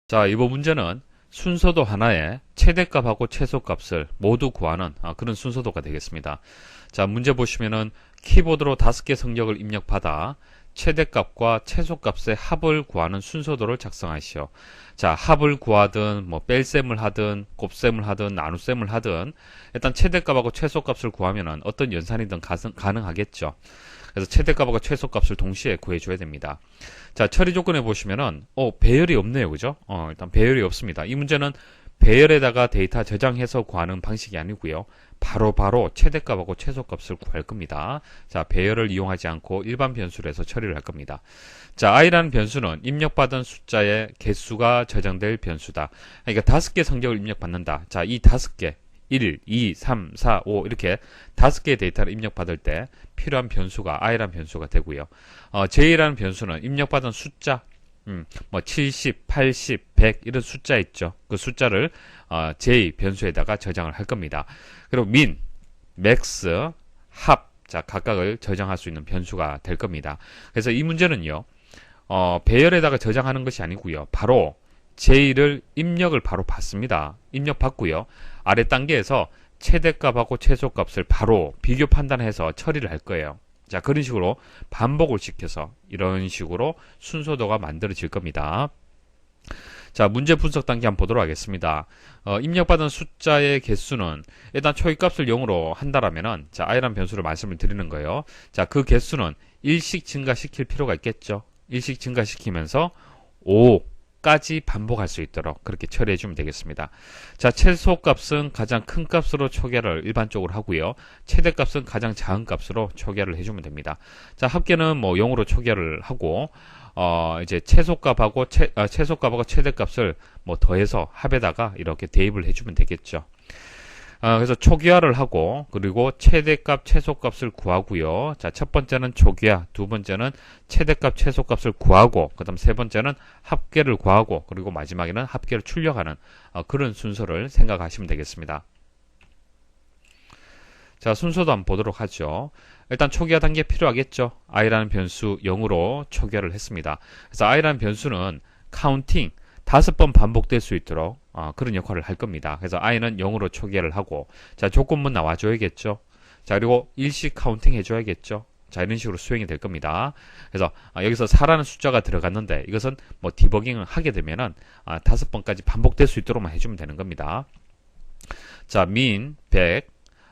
자, 이번 문제는 순서도 하나에 최대값하고 최소값을 모두 구하는 그런 순서도가 되겠습니다. 자, 문제 보시면은 키보드로 5개 성적을 입력받아 최대값과 최소값의 합을 구하는 순서도를 작성하시오. 자, 합을 구하든 뭐 뺄셈을 하든 곱셈을 하든 나눗셈을 하든 일단 최대값하고 최소값을 구하면은 어떤 연산이든 가능하겠죠. 그래서 최대값하고 최소값을 동시에 구해줘야 됩니다. 자, 처리 조건에 보시면은 배열이 없네요. 그죠? 일단 배열이 없습니다. 이 문제는 배열에다가 데이터 저장해서 구하는 방식이 아니고요. 바로 최대값하고 최소값을 구할 겁니다. 자, 배열을 이용하지 않고 일반 변수로 해서 처리를 할 겁니다. 자, i라는 변수는 입력받은 숫자의 개수가 저장될 변수다. 그러니까 5개 성적을 입력받는다. 자, 이 5개 1, 2, 3, 4, 5 이렇게 5개의 데이터를 입력받을 때 필요한 변수가 i라는 변수가 되고요. j라는 변수는 입력받은 숫자 70, 80, 100 이런 숫자 있죠. 그 숫자를 j 변수에다가 저장을 할 겁니다. 그리고 min, max, 합 자, 각각을 저장할 수 있는 변수가 될 겁니다. 그래서 이 문제는요. 배열에다가 저장하는 것이 아니고요. 바로 j를 입력을 바로 받습니다. 입력 받고요. 아래 단계에서 최대값하고 최소값을 바로 비교 판단해서 처리를 할 거예요. 자, 그런 식으로 반복을 시켜서 이런 식으로 순서도가 만들어질 겁니다. 자, 문제 분석 단계 한번 보도록 하겠습니다. 입력받은 숫자의 개수는 일단 초기값을 0으로 한다라면은 자, i라는 변수를 말씀을 드리는 거예요. 자, 그 개수는 1씩 증가시킬 필요가 있겠죠. 1씩 증가시키면서 5까지 반복할 수 있도록 그렇게 처리해 주면 되겠습니다. 자, 최소값은 가장 큰 값으로 초기화를 일반적으로 하고요. 최대값은 가장 작은 값으로 초기화를 해주면 됩니다. 자, 합계는 뭐 0으로 초기화를 하고 이제 최소값하고 최대값을 뭐 더해서 합에다가 이렇게 대입을 해주면 되겠죠. 그래서 초기화를 하고 그리고 최대값 최소값을 구하고요. 자, 첫 번째는 초기화, 두 번째는 최대값 최소값을 구하고 그다음 세 번째는 합계를 구하고 그리고 마지막에는 합계를 출력하는 그런 순서를 생각하시면 되겠습니다. 자, 순서도 한번 보도록 하죠. 일단 초기화 단계 필요하겠죠. i라는 변수 0으로 초기화를 했습니다. 그래서 i라는 변수는 카운팅 5번 반복될 수 있도록 그런 역할을 할 겁니다. 그래서 i는 0으로 초기화를 하고 자, 조건문 나와줘야겠죠. 자, 그리고 일씩 카운팅 해줘야겠죠. 자, 이런 식으로 수행이 될 겁니다. 그래서 여기서 4라는 숫자가 들어갔는데 이것은 뭐 디버깅을 하게 되면은 5번까지 반복될 수 있도록만 해주면 되는 겁니다. 자, min 100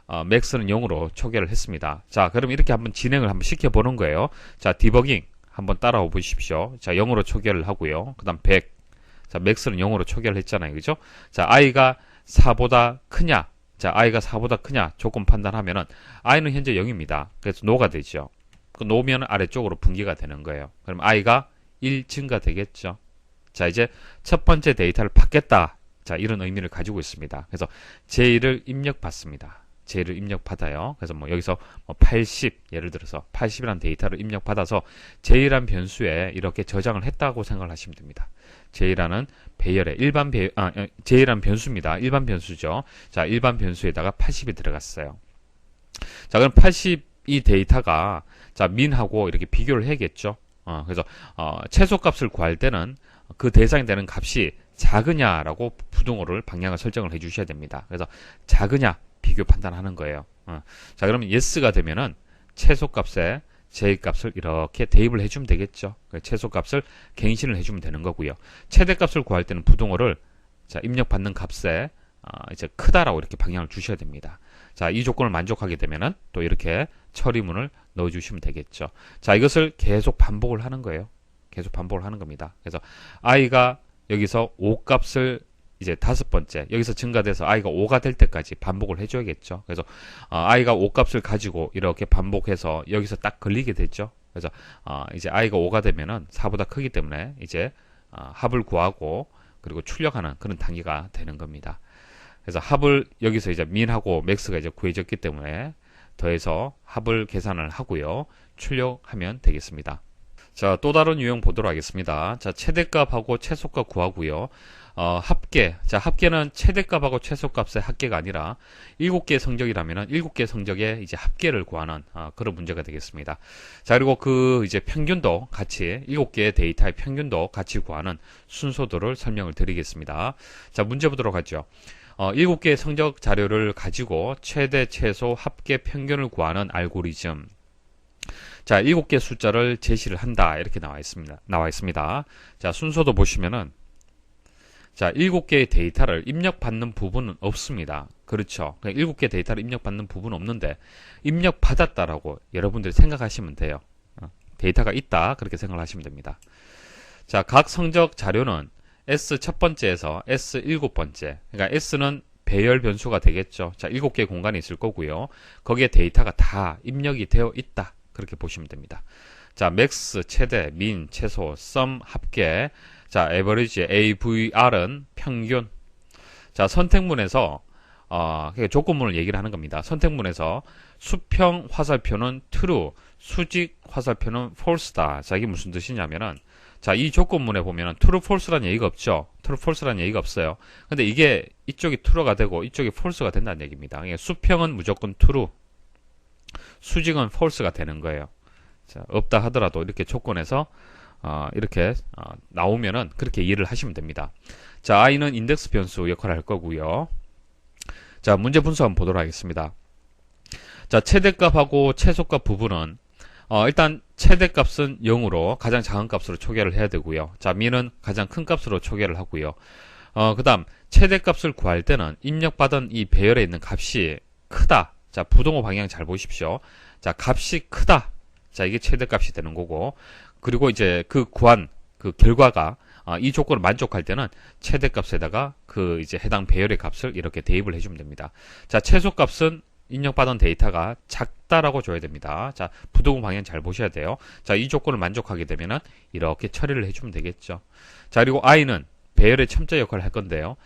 max는 0으로 초기화를 했습니다. 자, 그럼 이렇게 한번 진행을 한번 시켜보는 거예요. 자, 디버깅 한번 따라와 보십시오. 자, 0으로 초기화를 하고요. 그 다음 100 자, max는 0으로 초기화를 했잖아요. 그죠? 자, i가 4보다 크냐? 자, i가 4보다 크냐? 조건 판단하면은 i는 현재 0입니다. 그래서 no가 되죠. 그 no면 아래쪽으로 분기가 되는 거예요. 그럼 i가 1 증가되겠죠. 자, 이제 첫 번째 데이터를 받겠다. 자, 이런 의미를 가지고 있습니다. 그래서 j를 입력받습니다. j를 입력받아요. 그래서 뭐 여기서 80 예를 들어서 80이라는 데이터를 입력받아서 j라는 변수에 이렇게 저장을 했다고 생각을 하시면 됩니다. j라는 배열에 j라는 변수입니다. 일반 변수죠. 자, 일반 변수에다가 80이 들어갔어요. 자, 그럼 80이 데이터가 자, min하고 이렇게 비교를 해야겠죠. 그래서 최소값을 구할 때는 그 대상이 되는 값이 작으냐라고 부등호를 방향을 설정을 해 주셔야 됩니다. 그래서 작으냐 비교 판단하는 거예요. 자, 그러면 yes가 되면은 최소값에 j값을 이렇게 대입을 해주면 되겠죠. 최소값을 갱신을 해주면 되는 거고요. 최대값을 구할 때는 부등호를 자, 입력받는 값에 이제 크다라고 이렇게 방향을 주셔야 됩니다. 자, 이 조건을 만족하게 되면은 또 이렇게 처리문을 넣어주시면 되겠죠. 자, 이것을 계속 반복을 하는 거예요. 계속 반복을 하는 겁니다. 그래서 i가 여기서 5 값을 이제 5번째 여기서 증가돼서 i가 5가 될 때까지 반복을 해줘야겠죠. 그래서 i가 5 값을 가지고 이렇게 반복해서 여기서 딱 걸리게 됐죠. 그래서 이제 i가 5가 되면은 4보다 크기 때문에 이제 합을 구하고 그리고 출력하는 그런 단계가 되는 겁니다. 그래서 합을 여기서 이제 min하고 max가 이제 구해졌기 때문에 더해서 합을 계산을 하고요. 출력하면 되겠습니다. 자, 또 다른 유형 보도록 하겠습니다. 자, 최대값하고 최소값 구하고요. 합계. 자, 합계는 최대값하고 최소값의 합계가 아니라 7개의 성적이라면은 7개의 성적의 이제 합계를 구하는 그런 문제가 되겠습니다. 자, 그리고 그 이제 평균도 같이 7개의 데이터의 평균도 같이 구하는 순서도를 설명을 드리겠습니다. 자, 문제 보도록 하죠. 7개의 성적 자료를 가지고 최대, 최소, 합계, 평균을 구하는 알고리즘. 자, 7개 숫자를 제시를 한다. 이렇게 나와 있습니다. 자, 순서도 보시면은 자, 7개의 데이터를 입력받는 부분은 없습니다. 그렇죠. 7개 데이터를 입력받는 부분은 없는데 입력받았다라고 여러분들이 생각하시면 돼요. 데이터가 있다. 그렇게 생각하시면 됩니다. 자, 각 성적 자료는 S 첫 번째에서 S 7번째. 그러니까 S는 배열 변수가 되겠죠. 자, 7개의 공간이 있을 거고요. 거기에 데이터가 다 입력이 되어 있다. 그렇게 보시면 됩니다. 자, 맥스, 최대, 민, 최소, 썸, 합계. 자, 에버리지, AVR은 평균. 자, 선택문에서 조건문을 얘기를 하는 겁니다. 선택문에서 수평 화살표는 true, 수직 화살표는 false다. 자, 이게 무슨 뜻이냐면은 자, 이 조건문에 보면은 true, false라는 얘기가 없죠. true, false라는 얘기가 없어요. 근데 이게 이쪽이 true가 되고 이쪽이 false가 된다는 얘기입니다. 그러니까 수평은 무조건 true, 수직은 false가 되는 거예요. 자, 없다 하더라도 이렇게 조건에서 이렇게 나오면은 그렇게 이해를 하시면 됩니다. 자, i는 인덱스 변수 역할을 할 거고요. 자, 문제 분수 한번 보도록 하겠습니다. 자, 최대값하고 최소값 부분은 일단 최대값은 0으로 가장 작은 값으로 초기화를 해야 되고요. 자, 미는 가장 큰 값으로 초기화를 하고요. 그 다음 최대값을 구할 때는 입력받은 이 배열에 있는 값이 크다. 자, 부동호 방향 잘 보십시오. 자, 값이 크다. 자, 이게 최대값이 되는 거고, 그리고 이제 그 구한 그 결과가 이 조건을 만족할 때는 최대값에다가 그 이제 해당 배열의 값을 이렇게 대입을 해주면 됩니다. 자, 최소값은 입력받은 데이터가 작다라고 줘야 됩니다. 자, 부동호 방향 잘 보셔야 돼요. 자, 이 조건을 만족하게 되면은 이렇게 처리를 해주면 되겠죠. 자, 그리고 i는 배열의 첨자 역할을 할 건데요.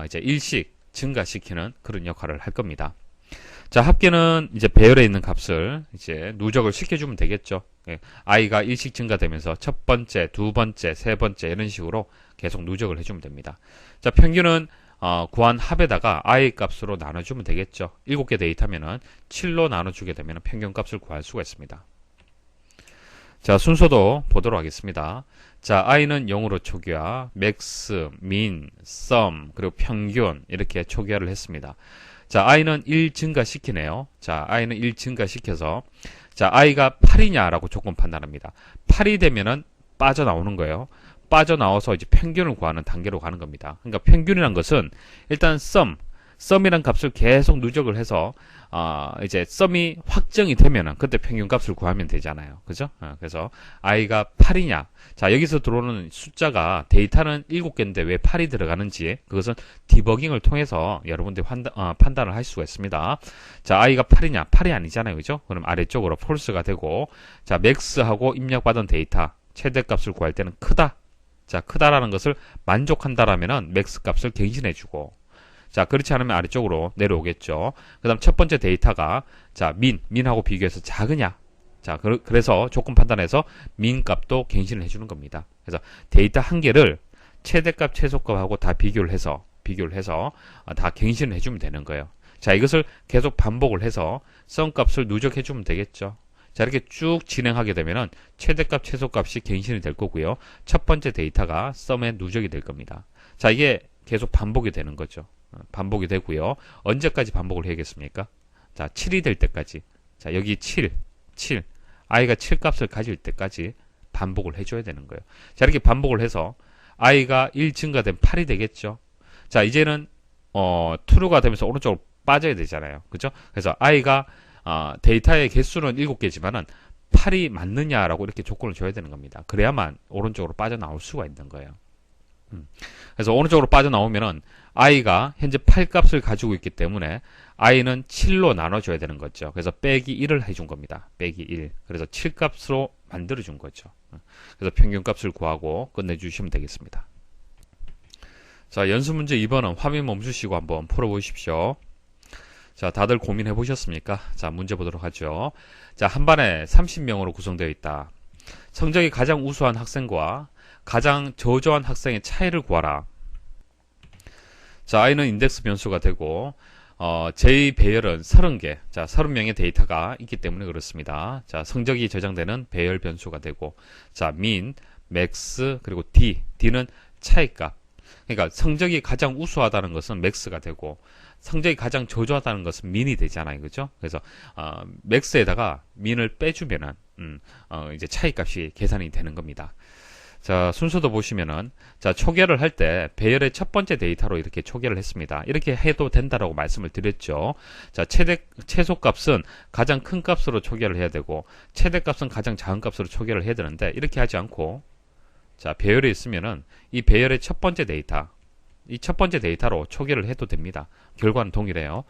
이제 일씩 증가시키는 그런 역할을 할 겁니다. 자, 합계는 이제 배열에 있는 값을 이제 누적을 시켜주면 되겠죠. i가 일씩 증가되면서 첫 번째, 두 번째, 세 번째 이런 식으로 계속 누적을 해주면 됩니다. 자, 평균은 구한 합에다가 i 값으로 나눠주면 되겠죠. 7개 데이터면은 7로 나눠주게 되면 평균 값을 구할 수가 있습니다. 자, 순서도 보도록 하겠습니다. 자, i는 0으로 초기화, 맥스, 민, 썸, 그리고 평균 이렇게 초기화를 했습니다. 자, i는 1 증가시키네요. 자, i는 1 증가시켜서 자, i가 8이냐라고 조건 판단합니다. 8이 되면은 빠져나오는 거예요. 빠져나와서 이제 평균을 구하는 단계로 가는 겁니다. 그러니까 평균이란 것은 일단 썸이란 값을 계속 누적을 해서 이제 썸이 확정이 되면은 그때 평균 값을 구하면 되잖아요. 그죠? 그래서 i가 8이냐. 자, 여기서 들어오는 숫자가 데이터는 7개인데 왜 8이 들어가는지 그것은 디버깅을 통해서 여러분들이 판단을 할 수가 있습니다. 자, i가 8이냐. 8이 아니잖아요. 그죠? 그럼 아래쪽으로 false가 되고 자, max하고 입력받은 데이터 최대값을 구할 때는 크다. 자, 크다라는 것을 만족한다라면은 max 값을 갱신해주고 자, 그렇지 않으면 아래쪽으로 내려오겠죠. 그 다음 첫 번째 데이터가 자, 민하고 비교해서 작으냐. 자, 그래서 조건 판단해서 민 값도 갱신을 해주는 겁니다. 그래서 데이터 한 개를 최대값, 최소값하고 다 비교를 해서 다 갱신을 해주면 되는 거예요. 자, 이것을 계속 반복을 해서 썸 값을 누적해주면 되겠죠. 자, 이렇게 쭉 진행하게 되면은 최대값, 최소값이 갱신이 될 거고요. 첫 번째 데이터가 썸에 누적이 될 겁니다. 자, 이게 계속 반복이 되는 거죠. 반복이 되고요. 언제까지 반복을 해야겠습니까? 자, 7이 될 때까지. 자, 여기 7. i가 7 값을 가질 때까지 반복을 해줘야 되는 거예요. 자, 이렇게 반복을 해서 i가 1 증가되면 8이 되겠죠. 자, 이제는 true가 되면서 오른쪽으로 빠져야 되잖아요. 그죠? 그래서 i가 데이터의 개수는 7개지만은 8이 맞느냐라고 이렇게 조건을 줘야 되는 겁니다. 그래야만 오른쪽으로 빠져나올 수가 있는 거예요. 그래서 오른쪽으로 빠져나오면은 i가 현재 8 값을 가지고 있기 때문에 i는 7로 나눠줘야 되는 거죠. 그래서 빼기 1을 해준 겁니다. 빼기 1. 그래서 7 값으로 만들어준 거죠. 그래서 평균 값을 구하고 끝내주시면 되겠습니다. 자, 연습문제 2번은 화면 멈추시고 한번 풀어보십시오. 자, 다들 고민해 보셨습니까? 자, 문제 보도록 하죠. 자, 한 반에 30명으로 구성되어 있다. 성적이 가장 우수한 학생과 가장 저조한 학생의 차이를 구하라. 자, i는 인덱스 변수가 되고 j 배열은 30개, 자 30명의 데이터가 있기 때문에 그렇습니다. 자, 성적이 저장되는 배열 변수가 되고, 자 min, max, 그리고 d는 차이값. 그러니까 성적이 가장 우수하다는 것은 max가 되고 성적이 가장 저조하다는 것은 min이 되잖아요, 그죠? 그래서 max에다가 min을 빼주면은 이제 차이값이 계산이 되는 겁니다. 자, 순서도 보시면은, 자, 초계를 할 때 배열의 첫 번째 데이터로 이렇게 초계를 했습니다. 이렇게 해도 된다라고 말씀을 드렸죠. 자, 최소값은 가장 큰 값으로 초계를 해야 되고, 최대값은 가장 작은 값으로 초계를 해야 되는데, 이렇게 하지 않고, 자, 배열이 있으면은, 이 배열의 첫 번째 데이터, 이 첫 번째 데이터로 초계를 해도 됩니다. 결과는 동일해요.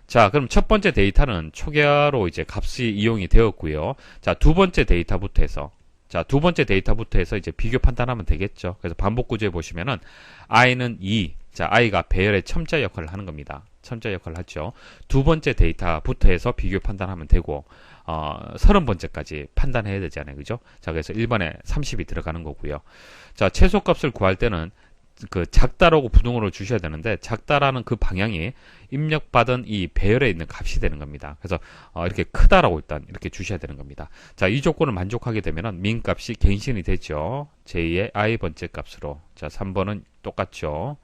자, 그럼 첫 번째 데이터는 초계로 이제 값이 이용이 되었고요. 자, 두 번째 데이터부터 해서, 자, 두 번째 데이터부터 해서 이제 비교 판단하면 되겠죠. 그래서 반복 구조에 보시면은 i는 2. 자, i가 배열의 첨자 역할을 하는 겁니다. 첨자 역할을 하죠. 두 번째 데이터부터 해서 비교 판단하면 되고 30번째까지 판단해야 되잖아요. 그죠? 자, 그래서 1번에 30이 들어가는 거고요. 자, 최소값을 구할 때는 그 작다라고 부등호를 주셔야 되는데, 작다라는 그 방향이 입력받은 이 배열에 있는 값이 되는 겁니다. 그래서 이렇게 크다라고 일단 이렇게 주셔야 되는 겁니다. 자, 이 조건을 만족하게 되면은 민 값이 갱신이 되죠. j 의 i 번째 값으로. 자, 3번은 똑같죠.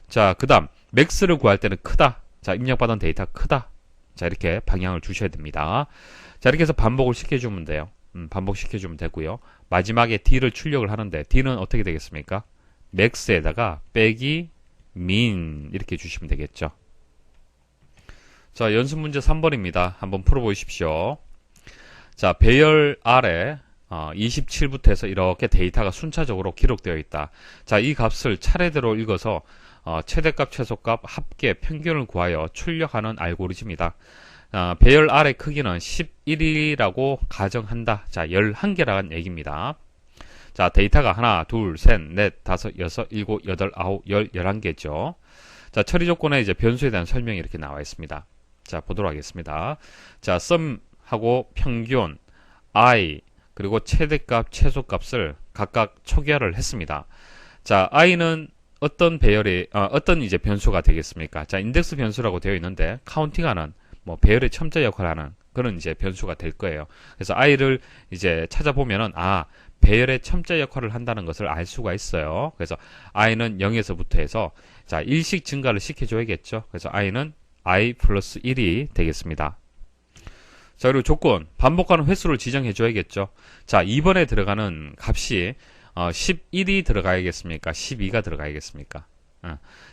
자, 그 다음 max를 구할 때는 크다. 자, 입력받은 데이터 크다. 자, 이렇게 방향을 주셔야 됩니다. 자, 이렇게 해서 반복을 시켜주면 돼요. 반복시켜주면 되고요. 마지막에 d를 출력을 하는데 d는 어떻게 되겠습니까? max에다가 빼기 min 이렇게 주시면 되겠죠. 자, 연습 문제 3번입니다. 한번 풀어보십시오. 자, 배열 아래 27부터 해서 이렇게 데이터가 순차적으로 기록되어 있다. 자, 이 값을 차례대로 읽어서 최대값, 최소값, 합계, 평균을 구하여 출력하는 알고리즘이다. 배열 아래 크기는 11이라고 가정한다. 자, 11개라는 얘기입니다. 자, 데이터가 하나, 둘, 셋, 넷, 다섯, 여섯, 일곱, 여덟, 아홉, 11개죠. 자, 처리 조건에 이제 변수에 대한 설명이 이렇게 나와 있습니다. 자, 보도록 하겠습니다. 자, 썸하고 평균, i, 그리고 최대값, 최소값을 각각 초기화를 했습니다. 자, i는 어떤 배열이, 어떤 이제 변수가 되겠습니까? 자, 인덱스 변수라고 되어 있는데, 카운팅하는, 뭐, 배열의 첨자 역할을 하는 그런 이제 변수가 될 거예요. 그래서 i를 이제 찾아보면은, 배열의 첨자 역할을 한다는 것을 알 수가 있어요. 그래서 i는 0에서부터 해서 자, 1씩 증가를 시켜줘야겠죠. 그래서 i는 i 플러스 1이 되겠습니다. 자, 그리고 조건, 반복하는 횟수를 지정해 줘야겠죠. 자, 2번에 들어가는 값이 11이 들어가야겠습니까? 12가 들어가야겠습니까?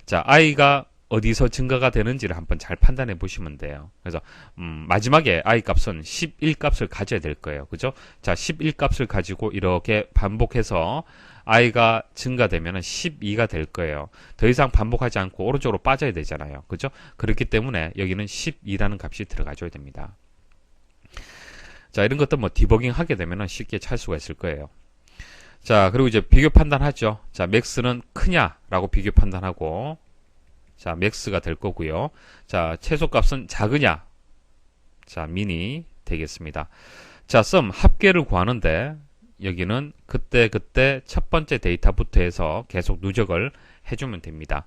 자, i가 어디서 증가가 되는지를 한번 잘 판단해 보시면 돼요. 그래서 마지막에 i 값은 11 값을 가져야 될 거예요. 그죠? 자, 11 값을 가지고 이렇게 반복해서 i가 증가되면 12가 될 거예요. 더 이상 반복하지 않고 오른쪽으로 빠져야 되잖아요. 그죠? 그렇기 때문에 여기는 12라는 값이 들어가줘야 됩니다. 자, 이런 것도 뭐 디버깅 하게 되면 쉽게 찾을 수가 있을 거예요. 자, 그리고 이제 비교 판단하죠. 자, max는 크냐라고 비교 판단하고, 자, max가 될 거고요. 자, 최소값은 작으냐? 자, min이 되겠습니다. 자, sum 합계를 구하는데 여기는 그때 첫 번째 데이터부터 해서 계속 누적을 해주면 됩니다.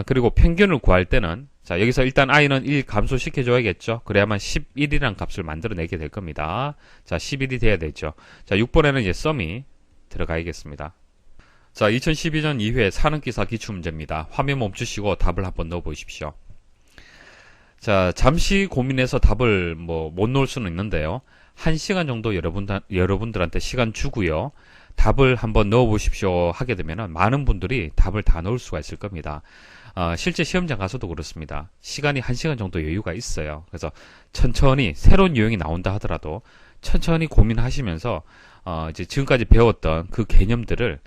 그리고 평균을 구할 때는 자, 여기서 일단 i는 1 감소시켜 줘야겠죠. 그래야만 11이라는 값을 만들어내게 될 겁니다. 자, 11이 돼야 되죠. 자, 6번에는 이제 sum이 들어가야겠습니다. 자, 2012년 2회 산업기사 기출문제입니다. 화면 멈추시고 답을 한번 넣어 보십시오. 자, 잠시 고민해서 답을 못 넣을 수는 있는데요. 1시간 정도 여러분들한테 시간 주고요. 답을 한번 넣어 보십시오 하게 되면 많은 분들이 답을 다 넣을 수가 있을 겁니다. 실제 시험장 가서도 그렇습니다. 시간이 1시간 정도 여유가 있어요. 그래서 천천히 새로운 유형이 나온다 하더라도 천천히 고민하시면서 이제 지금까지 배웠던 그 개념들을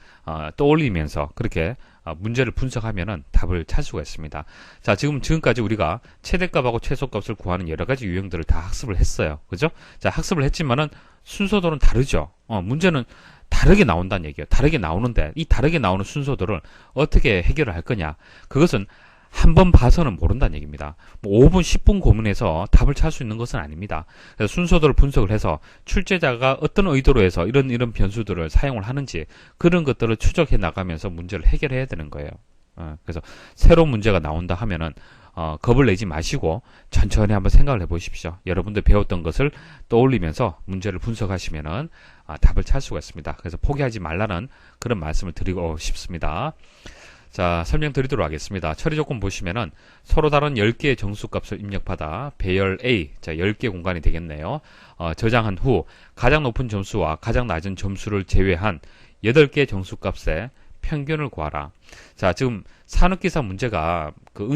떠올리면서 그렇게 문제를 분석하면은 답을 찾을 수가 있습니다. 자, 지금까지 우리가 최대값하고 최소값을 구하는 여러 가지 유형들을 다 학습을 했어요. 그죠? 자, 학습을 했지만은 순서도는 다르죠. 문제는 다르게 나온다는 얘기예요. 다르게 나오는데 이 다르게 나오는 순서들을 어떻게 해결을 할 거냐? 그것은 한 번 봐서는 모른다는 얘기입니다. 뭐 5분, 10분 고민해서 답을 찾을 수 있는 것은 아닙니다. 그래서 순서대로 분석을 해서 출제자가 어떤 의도로 해서 이런 변수들을 사용을 하는지 그런 것들을 추적해 나가면서 문제를 해결해야 되는 거예요. 그래서 새로운 문제가 나온다 하면은 겁을 내지 마시고 천천히 한번 생각을 해보십시오. 여러분들 배웠던 것을 떠올리면서 문제를 분석하시면은 답을 찾을 수가 있습니다. 그래서 포기하지 말라는 그런 말씀을 드리고 싶습니다. 자, 설명드리도록 하겠습니다. 처리 조건 보시면은 서로 다른 10개의 정수값을 입력받아 배열 A, 자 10개 공간이 되겠네요. 저장한 후 가장 높은 점수와 가장 낮은 점수를 제외한 8개 정수값의 평균을 구하라. 자, 지금 산업기사 문제가 그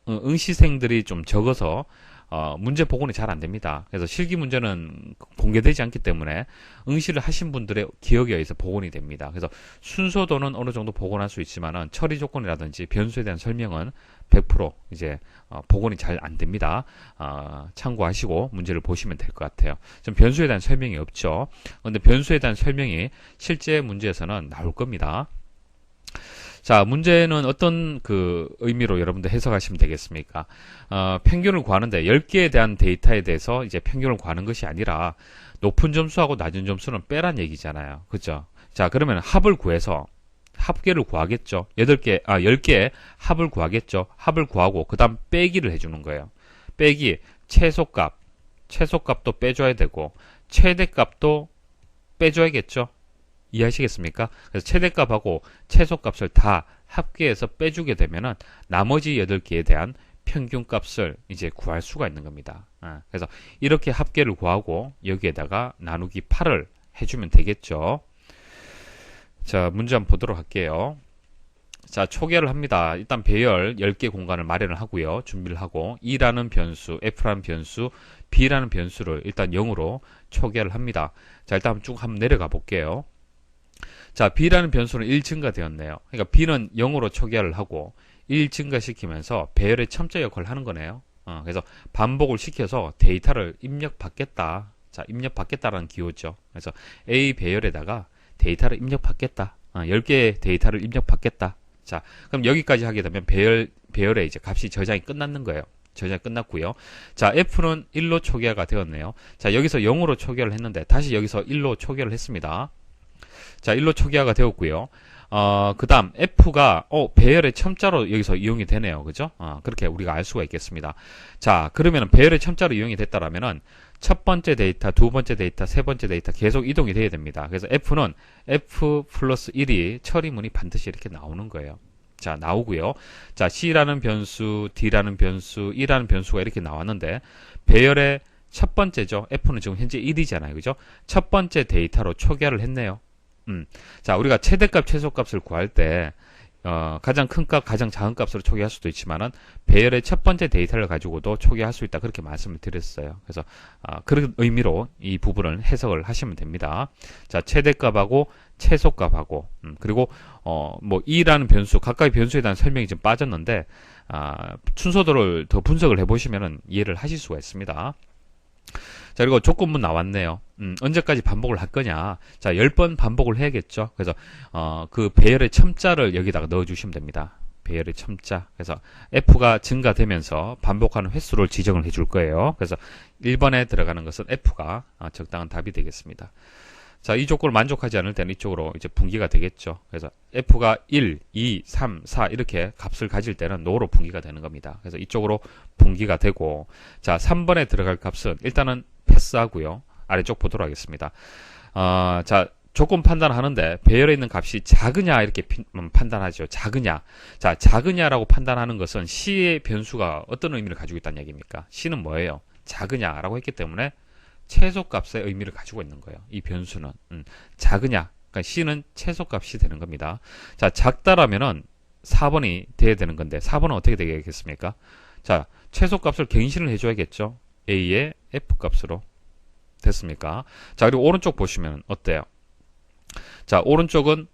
응시생들이 좀 적어서 문제 복원이 잘 안 됩니다. 그래서 실기 문제는 공개되지 않기 때문에 응시를 하신 분들의 기억에 의해서 복원이 됩니다. 그래서 순서도는 어느 정도 복원할 수 있지만은 처리 조건이라든지 변수에 대한 설명은 100% 이제 복원이 잘 안 됩니다. 참고하시고 문제를 보시면 될 것 같아요. 지금 변수에 대한 설명이 없죠. 그런데 변수에 대한 설명이 실제 문제에서는 나올 겁니다. 자, 문제는 어떤 그 의미로 여러분들 해석하시면 되겠습니까? 평균을 구하는데 10개에 대한 데이터에 대해서 이제 평균을 구하는 것이 아니라 높은 점수하고 낮은 점수는 빼란 얘기잖아요. 그죠? 자, 그러면 합을 구해서 합계를 구하겠죠. 10개의 합을 구하겠죠. 합을 구하고 그 다음 빼기를 해주는 거예요. 빼기, 최소값도 빼줘야 되고 최대값도 빼줘야겠죠. 이해하시겠습니까? 그래서 최대값하고 최소값을 다 합계해서 빼주게 되면은 나머지 8개에 대한 평균값을 이제 구할 수가 있는 겁니다. 그래서 이렇게 합계를 구하고 여기에다가 나누기 8을 해주면 되겠죠. 자, 문제 한번 보도록 할게요. 자, 초기화를 합니다. 일단 배열 10개 공간을 마련을 하고요. 준비를 하고 E라는 변수, F라는 변수, B라는 변수를 일단 0으로 초기화를 합니다. 자, 일단 쭉 한번 내려가 볼게요. 자, B라는 변수는 1 증가되었네요. 그러니까 B는 0으로 초기화를 하고 1 증가시키면서 배열의 첨자 역할을 하는 거네요. 그래서 반복을 시켜서 데이터를 입력받겠다. 자, 입력받겠다라는 기호죠. 그래서 A 배열에다가 데이터를 입력받겠다. 10개의 데이터를 입력받겠다. 자, 그럼 여기까지 하게 되면 배열의 이제 값이 저장이 끝났는 거예요. 저장이 끝났고요. 자, F는 1로 초기화가 되었네요. 자, 여기서 0으로 초기화를 했는데 다시 여기서 1로 초기화를 했습니다. 자, 1로 초기화가 되었고요. 그 다음 F가 배열의 첨자로 여기서 이용이 되네요. 그죠? 그렇게 우리가 알 수가 있겠습니다. 자, 그러면 배열의 첨자로 이용이 됐다라면은 첫 번째 데이터, 두 번째 데이터, 세 번째 데이터 계속 이동이 돼야 됩니다. 그래서 F는 F 플러스 1이 처리문이 반드시 이렇게 나오는 거예요. 자, 나오고요. 자, C라는 변수, D라는 변수, E라는 변수가 이렇게 나왔는데 배열의 첫 번째죠. F는 지금 현재 1이잖아요. 그죠? 첫 번째 데이터로 초기화를 했네요. 자, 우리가 최대값, 최소값을 구할 때 가장 큰 값, 가장 작은 값으로 초기화할 수도 있지만은 배열의 첫 번째 데이터를 가지고도 초기화할 수 있다. 그렇게 말씀을 드렸어요. 그래서 그런 의미로 이 부분을 해석을 하시면 됩니다. 자, 최대값하고 최소값하고 그리고 뭐 E라는 변수, 각각의 변수에 대한 설명이 좀 빠졌는데 순서도를 더 분석을 해보시면은 이해를 하실 수가 있습니다. 자, 그리고 조건문 나왔네요. 언제까지 반복을 할 거냐. 자, 10번 반복을 해야겠죠. 그래서, 그 배열의 첨자를 여기다가 넣어주시면 됩니다. 배열의 첨자. 그래서 F가 증가되면서 반복하는 횟수를 지정을 해줄 거예요. 그래서 1번에 들어가는 것은 F가 적당한 답이 되겠습니다. 자, 이 조건을 만족하지 않을 때는 이쪽으로 이제 분기가 되겠죠. 그래서 F가 1, 2, 3, 4 이렇게 값을 가질 때는 노로 분기가 되는 겁니다. 그래서 이쪽으로 분기가 되고, 자, 3번에 들어갈 값은 일단은 패스하고요. 아래쪽 보도록 하겠습니다. 자, 조건 판단하는데 배열에 있는 값이 작으냐 이렇게 판단하죠. 작으냐. 자, 작으냐라고 판단하는 것은 C의 변수가 어떤 의미를 가지고 있다는 얘기입니까? C는 뭐예요? 작으냐라고 했기 때문에 최소값의 의미를 가지고 있는 거예요. 이 변수는 작으냐, 그러니까 C는 최소값이 되는 겁니다. 자, 작다라면은 4번이 돼야 되는 건데 4번은 어떻게 되겠습니까? 자, 최소값을 갱신을 해줘야겠죠. A의 F값으로 됐습니까? 자, 그리고 오른쪽 보시면 어때요? 자, 오른쪽은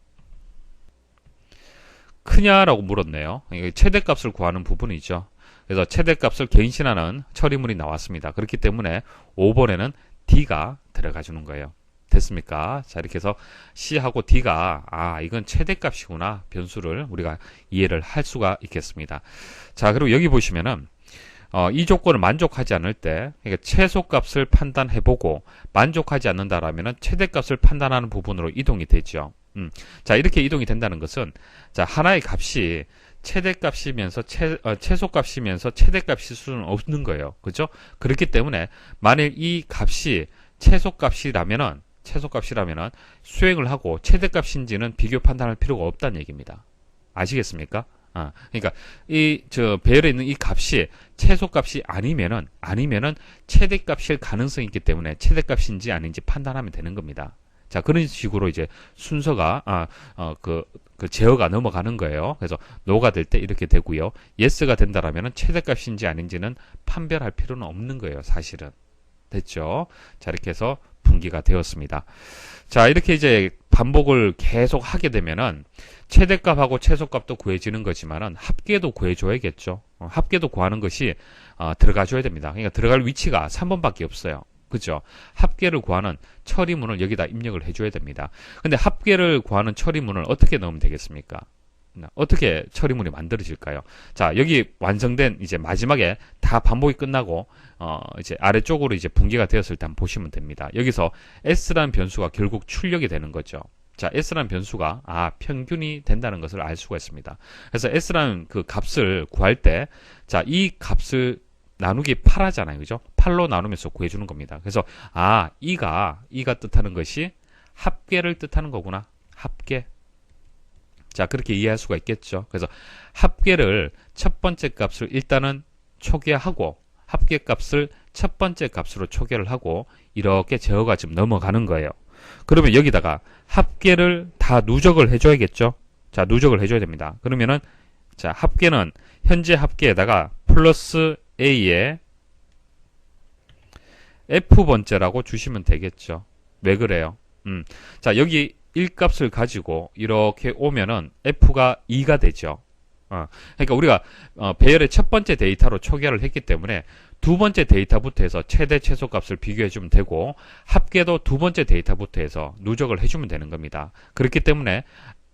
크냐라고 물었네요. 이게 최대값을 구하는 부분이죠. 그래서 최대값을 갱신하는 처리문이 나왔습니다. 그렇기 때문에 5번에는 D가 들어가 주는 거예요. 됐습니까? 자, 이렇게 해서 C하고 D가 이건 최대값이구나 변수를 우리가 이해를 할 수가 있겠습니다. 자, 그리고 여기 보시면은 이 조건을 만족하지 않을 때, 그러니까 최소값을 판단해보고 만족하지 않는다라면은 최대값을 판단하는 부분으로 이동이 되죠. 자, 이렇게 이동이 된다는 것은, 자, 하나의 값이 최대값이면서 최소값이면서 최대값일 수는 없는 거예요. 그죠? 그렇기 때문에 만일 이 값이 최소값이라면은 수행을 하고 최대값인지는 비교 판단할 필요가 없다는 얘기입니다. 아시겠습니까? 그러니까 배열에 있는 이 값이 최소값이 아니면은 최대값일 가능성이 있기 때문에 최대값인지 아닌지 판단하면 되는 겁니다. 자, 그런 식으로 이제 순서가 제어가 넘어가는 거예요. 그래서 no가 될 때 이렇게 되고요. yes가 된다라면은 최대값인지 아닌지는 판별할 필요는 없는 거예요, 사실은. 됐죠? 자, 이렇게 해서 분기가 되었습니다. 자, 이렇게 이제 반복을 계속 하게 되면은 최대값하고 최소값도 구해지는 거지만은 합계도 구해줘야겠죠. 합계도 구하는 것이 들어가줘야 됩니다. 그러니까 들어갈 위치가 3번밖에 없어요. 그죠? 합계를 구하는 처리문을 여기다 입력을 해줘야 됩니다. 근데 합계를 구하는 처리문을 어떻게 넣으면 되겠습니까? 어떻게 처리문이 만들어질까요? 자, 여기 완성된 이제 마지막에 다 반복이 끝나고 이제 아래쪽으로 이제 분기가 되었을 때 한번 보시면 됩니다. 여기서 s라는 변수가 결국 출력이 되는 거죠. 자, s라는 변수가 평균이 된다는 것을 알 수가 있습니다. 그래서 s라는 그 값을 구할 때, 자, 이 값을 나누기 8하잖아요. 그죠? 8로 나누면서 구해주는 겁니다. 그래서 이가 뜻하는 것이 합계를 뜻하는 거구나. 합계. 자, 그렇게 이해할 수가 있겠죠. 그래서 합계를 첫 번째 값을 일단은 초기화하고 합계 값을 첫 번째 값으로 초기화를 하고 이렇게 제어가 지금 넘어가는 거예요. 그러면 여기다가 합계를 다 누적을 해줘야겠죠. 자, 누적을 해줘야 됩니다. 그러면은 자, 합계는 현재 합계에다가 플러스 A에 F번째라고 주시면 되겠죠. 왜 그래요? 자, 여기 1값을 가지고 이렇게 오면은 F가 2가 되죠. 그러니까 우리가 배열의 첫 번째 데이터로 초기화를 했기 때문에 두 번째 데이터부터 해서 최대 최소값을 비교해 주면 되고 합계도 두 번째 데이터부터 해서 누적을 해주면 되는 겁니다. 그렇기 때문에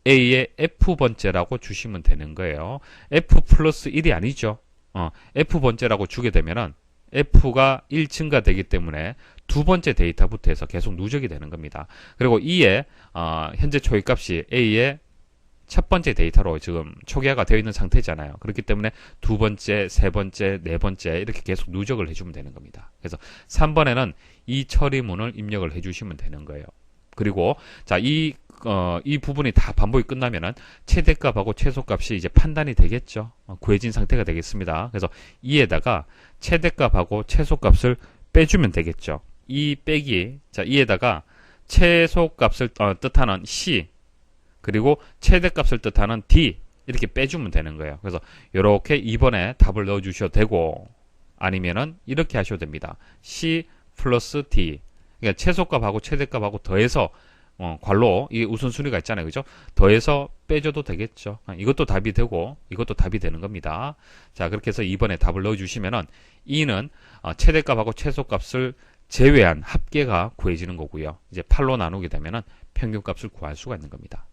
A의 F번째라고 주시면 되는 거예요. F 플러스 1이 아니죠. F번째라고 주게 되면은 F가 1 증가되기 때문에 두 번째 데이터부터 해서 계속 누적이 되는 겁니다. 그리고 E의 현재 초기값이 A의 첫 번째 데이터로 지금 초기화가 되어 있는 상태잖아요. 그렇기 때문에 두 번째, 세 번째, 네 번째 이렇게 계속 누적을 해주면 되는 겁니다. 그래서 3번에는 이 처리문을 입력을 해주시면 되는 거예요. 그리고 자, 이 부분이 다 반복이 끝나면은 최대값하고 최소값이 이제 판단이 되겠죠. 구해진 상태가 되겠습니다. 그래서 이에다가 최대값하고 최소값을 빼주면 되겠죠. 이 빼기, 자, 이에다가 최소값을 뜻하는 C, 그리고 최대값을 뜻하는 D, 이렇게 빼주면 되는 거예요. 그래서 이렇게 2번에 답을 넣어 주셔도 되고, 아니면은 이렇게 하셔도 됩니다. C 플러스 D. 그러니까 최소값하고 최대값하고 더해서 괄로 이 우선순위가 있잖아요. 그죠? 더해서 빼줘도 되겠죠. 이것도 답이 되고 이것도 답이 되는 겁니다. 자, 그렇게 해서 2번에 답을 넣어 주시면은 E는 최대값하고 최소값을 제외한 합계가 구해지는 거고요. 이제 8로 나누게 되면은 평균값을 구할 수가 있는 겁니다.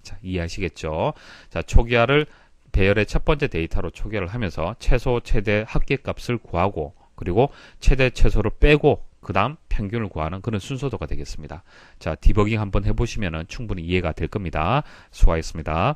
자, 이해하시겠죠? 자, 초기화를 배열의 첫 번째 데이터로 초기화를 하면서 최소 최대 합계값을 구하고 그리고 최대 최소를 빼고 그 다음 평균을 구하는 그런 순서도가 되겠습니다. 자, 디버깅 한번 해보시면 충분히 이해가 될 겁니다. 수고하셨습니다.